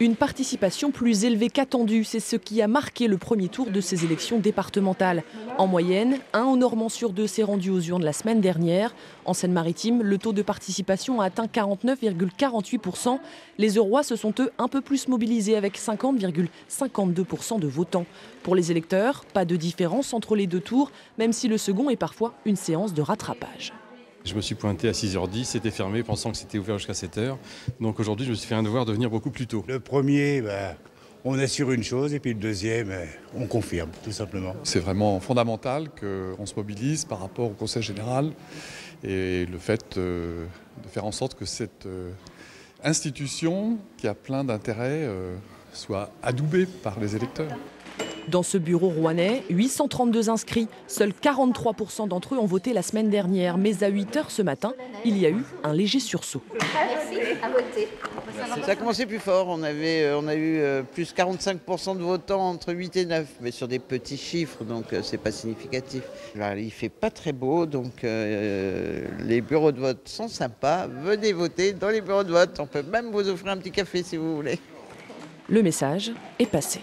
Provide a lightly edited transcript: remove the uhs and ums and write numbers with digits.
Une participation plus élevée qu'attendue, c'est ce qui a marqué le premier tour de ces élections départementales. En moyenne, 1 au Normand sur 2 s'est rendu aux urnes la semaine dernière. En Seine-Maritime, le taux de participation a atteint 49,48%. Les Eurois se sont eux un peu plus mobilisés avec 50,52% de votants. Pour les électeurs, pas de différence entre les deux tours, même si le second est parfois une séance de rattrapage. Je me suis pointé à 6h10, c'était fermé, pensant que c'était ouvert jusqu'à 7h. Donc aujourd'hui, je me suis fait un devoir de venir beaucoup plus tôt. Le premier, on assure une chose, et puis le deuxième, on confirme, tout simplement. C'est vraiment fondamental qu'on se mobilise par rapport au Conseil général et le fait de faire en sorte que cette institution, qui a plein d'intérêts, soit adoubée par les électeurs. Dans ce bureau rouennais, 832 inscrits. Seuls 43% d'entre eux ont voté la semaine dernière. Mais à 8h ce matin, il y a eu un léger sursaut. Merci, à voter. Ça a commencé plus fort. On a eu plus 45% de votants entre 8 et 9, mais sur des petits chiffres, donc c'est pas significatif. Là, il fait pas très beau, donc les bureaux de vote sont sympas. Venez voter dans les bureaux de vote. On peut même vous offrir un petit café si vous voulez. Le message est passé.